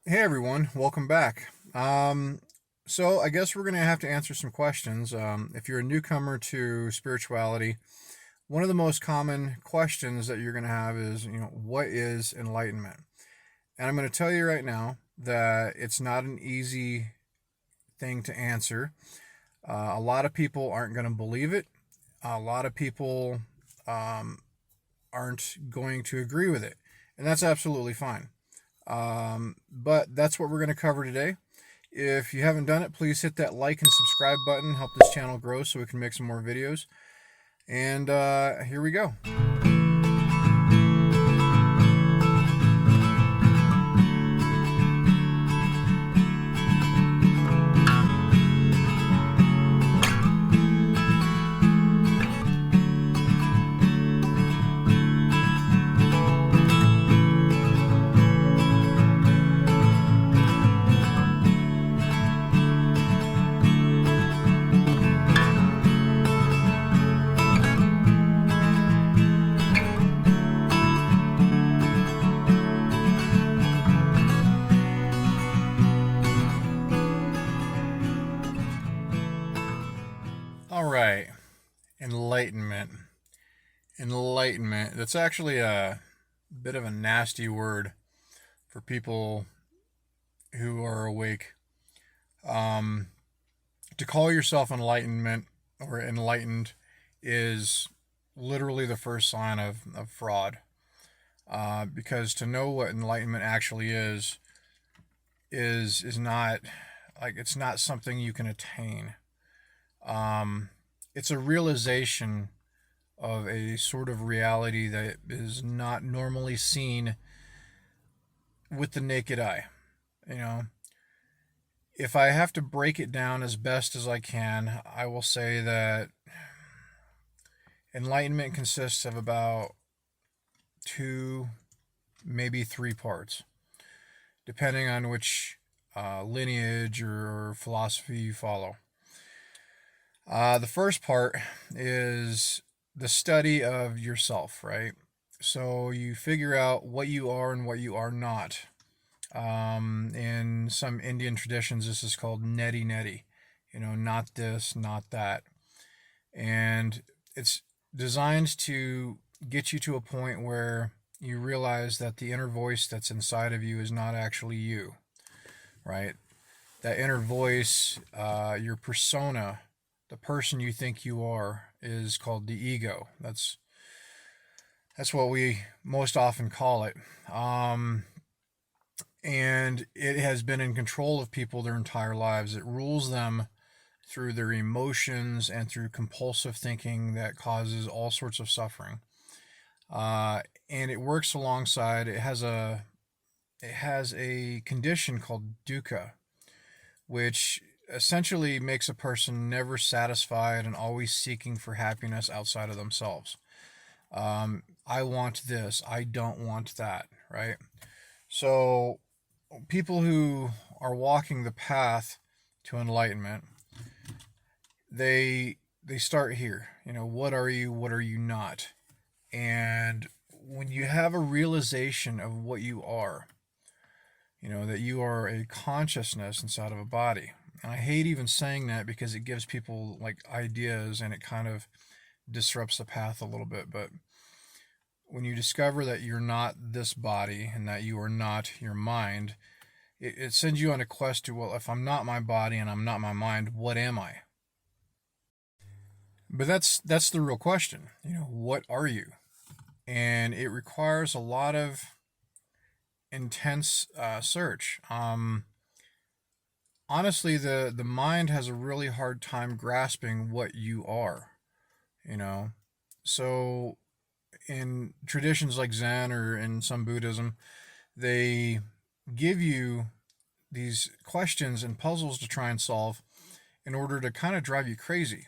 Hey everyone, welcome back. So I guess we're going to have to answer some questions. If you're a newcomer to spirituality, one of the most common questions that you're going to have is, what is enlightenment? And I'm going to tell you right now that it's not an easy thing to answer. A lot of people aren't going to believe it. A lot of people um, aren't going to agree with it, and that's absolutely fine. But that's what we're going to cover today. If you haven't done it, please hit that like and subscribe button. Help this channel grow so we can make some more videos. And here we go. All right. Enlightenment. Enlightenment. That's actually a bit of a nasty word for people who are awake. Um, to call yourself enlightenment or enlightened is literally the first sign of fraud. Because to know what enlightenment actually is not like it's not something you can attain. Um, it's a realization of a sort of reality that is not normally seen with the naked eye. You know, if I have to break it down as best as I can, I will say that enlightenment consists of about two, maybe three parts, depending on which lineage or philosophy you follow. The first part is the study of yourself, right? So you figure out what you are and what you are not. In some Indian traditions, this is called neti neti, not this, not that. And it's designed to get you to a point where you realize that the inner voice that's inside of you is not actually you, right? That inner voice, your persona, the person you think you are, is called the ego. That's what we most often call it. And it has been in control of people their entire lives. It rules them through their emotions and through compulsive thinking that causes all sorts of suffering. And it works alongside. It has a condition called dukkha, which essentially makes a person never satisfied and always seeking for happiness outside of themselves. I want this. I don't want that. Right. So people who are walking the path to enlightenment, they start here. What are you? What are you not? And when you have a realization of what you are, that you are a consciousness inside of a body. And I hate even saying that because it gives people like ideas and it kind of disrupts the path a little bit. But when you discover that you're not this body and that you are not your mind, it sends you on a quest to, well, if I'm not my body and I'm not my mind, what am I? But that's the real question. What are you? And it requires a lot of intense search. Honestly, the mind has a really hard time grasping what you are. You know, so in traditions like Zen or in some Buddhism, they give you these questions and puzzles to try and solve in order to kind of drive you crazy.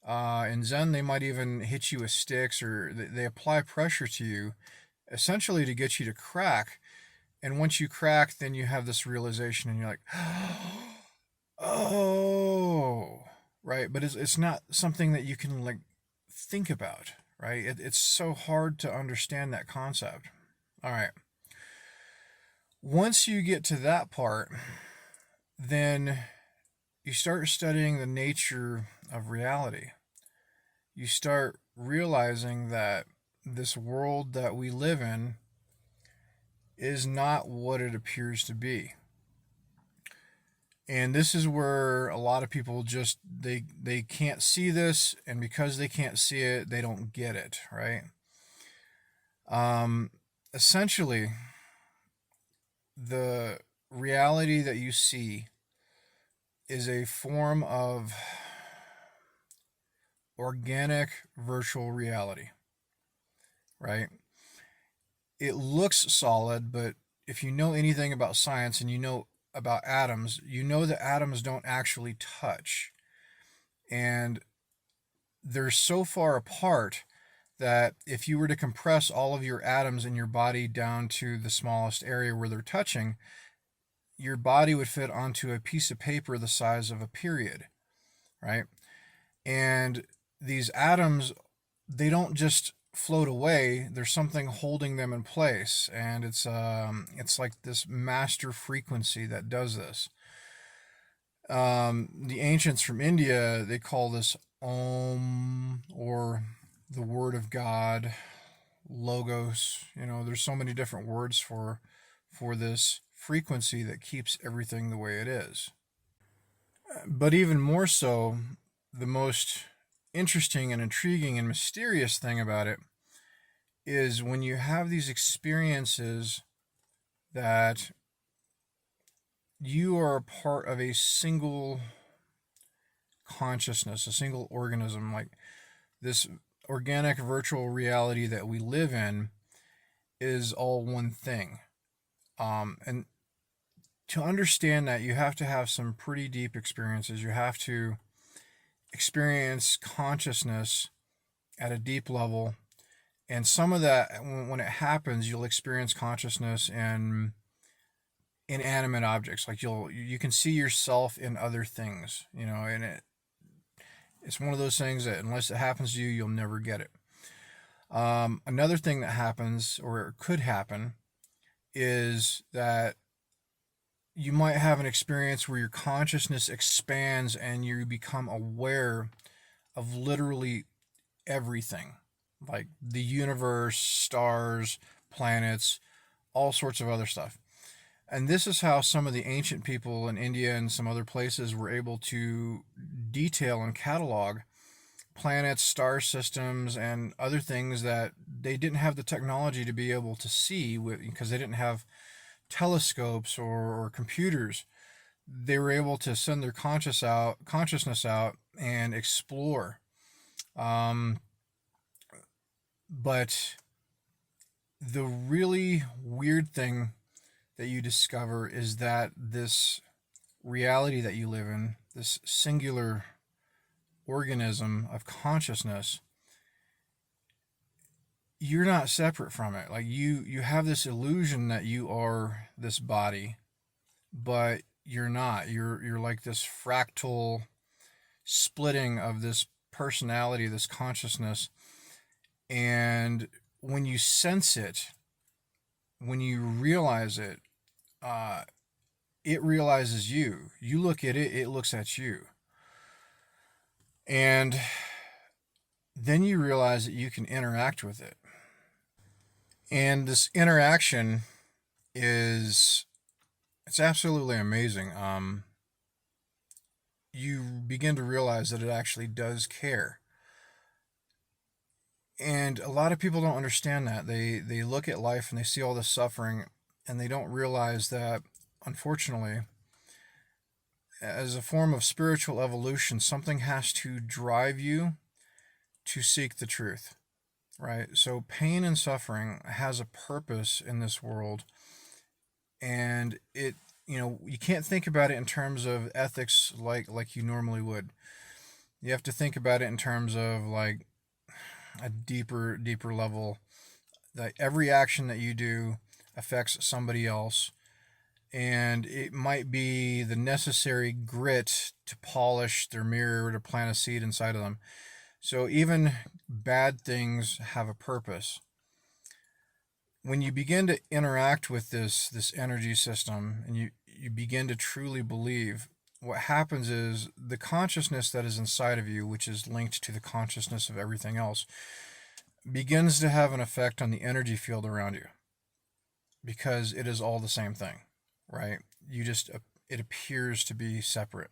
In Zen, they might even hit you with sticks or they apply pressure to you essentially to get you to crack. And once you crack, then you have this realization and you're like, oh, right. But it's not something that you can like think about, right? It's so hard to understand that concept. All right. Once you get to that part, then you start studying the nature of reality. You start realizing that this world that we live in is not what it appears to be. And this is where a lot of people just they can't see this, and because they can't see it, they don't get it, right? um Essentially, the reality that you see is a form of organic virtual reality, right? It looks solid, but if you know anything about science and you know about atoms, you know that atoms don't actually touch. And they're so far apart that if you were to compress all of your atoms in your body down to the smallest area where they're touching, your body would fit onto a piece of paper the size of a period, right? And these atoms, they don't just float away. There's something holding them in place, and it's like this master frequency that does this. The ancients from India, they call this Om, or the word of God, logos. There's so many different words for this frequency that keeps everything the way it is. But even more so, the most interesting and intriguing and mysterious thing about it is when you have these experiences that you are a part of a single consciousness, a single organism, like this organic virtual reality that we live in is all one thing. And to understand that, you have to have some pretty deep experiences. You have to experience consciousness at a deep level. And some of that, when it happens, you'll experience consciousness in inanimate objects. Like you can see yourself in other things, and it's one of those things that unless it happens to you, you'll never get it. Another thing that happens, or could happen, is that you might have an experience where your consciousness expands and you become aware of literally everything, like the universe, stars, planets, all sorts of other stuff. And this is how some of the ancient people in India and some other places were able to detail and catalog planets, star systems, and other things that they didn't have the technology to be able to see because they didn't have telescopes or computers. They were able to send their consciousness out and explore. But the really weird thing that you discover is that this reality that you live in, this singular organism of consciousness, you're not separate from it. Like you have this illusion that you are this body, but you're not. You're like this fractal splitting of this personality, this consciousness. And when you sense it, when you realize it, it realizes you. You look at it, it looks at you. And then you realize that you can interact with it. And this interaction it's absolutely amazing. You begin to realize that it actually does care. And a lot of people don't understand that. They look at life and they see all this suffering, and they don't realize that, unfortunately, as a form of spiritual evolution, something has to drive you to seek the truth, right? So pain and suffering has a purpose in this world, and you can't think about it in terms of ethics like you normally would. You have to think about it in terms of like a deeper level, that every action that you do affects somebody else, and it might be the necessary grit to polish their mirror or to plant a seed inside of them. So even bad things have a purpose. when you begin to interact with this energy system, and you begin to truly believe, what happens is the consciousness that is inside of you, which is linked to the consciousness of everything else, begins to have an effect on the energy field around you, because it is all the same thing, right? It appears to be separate.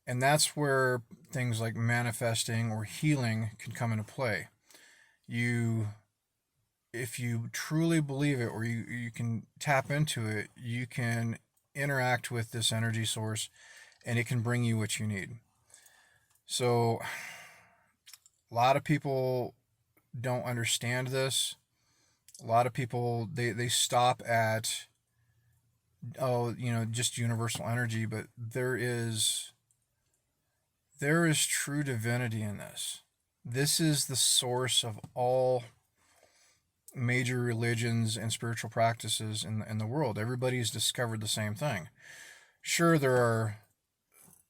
And that's where things like manifesting or healing can come into play. If you truly believe it, or you can tap into it, you can interact with this energy source, and it can bring you what you need. So a lot of people don't understand this. A lot of people, they stop at, just universal energy, but there is true divinity in this. This is the source of all major religions and spiritual practices in the world. Everybody's discovered the same thing. Sure, there are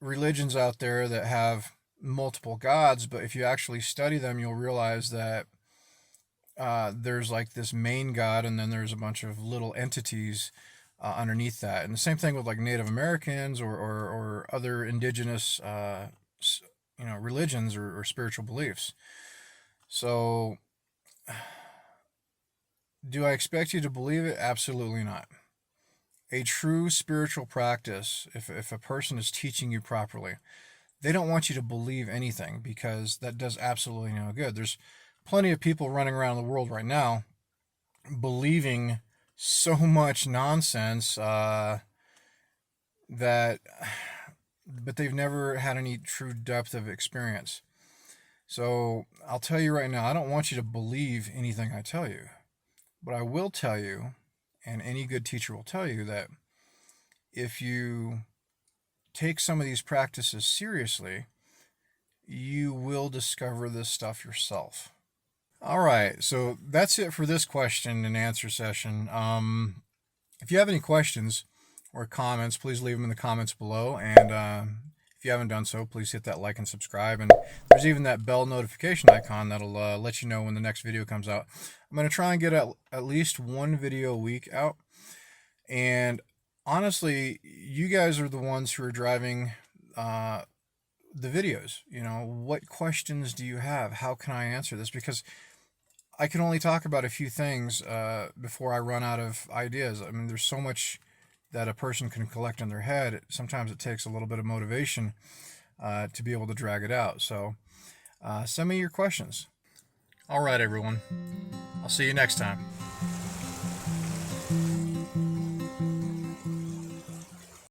religions out there that have multiple gods, but if you actually study them, you'll realize that there's like this main god, and then there's a bunch of little entities underneath that. And the same thing with like Native Americans or other indigenous religions or spiritual beliefs. So do I expect you to believe it? Absolutely not. A true spiritual practice, if a person is teaching you properly, they don't want you to believe anything, because that does absolutely no good. There's plenty of people running around the world right now believing so much nonsense but they've never had any true depth of experience. So I'll tell you right now, I don't want you to believe anything I tell you. But I will tell you, and any good teacher will tell you, that if you take some of these practices seriously, you will discover this stuff yourself. All right, so that's it for this question and answer session. If you have any questions or comments, please leave them in the comments below. And if you haven't done so, please hit that like and subscribe. And there's even that bell notification icon that'll let you know when the next video comes out. I'm going to try and get at least one video a week out. And honestly, you guys are the ones who are driving the videos. What questions do you have? How can I answer this? Because I can only talk about a few things before I run out of ideas. I mean, there's so much that a person can collect in their head. Sometimes it takes a little bit of motivation to be able to drag it out. So send me your questions. All right, everyone. I'll see you next time.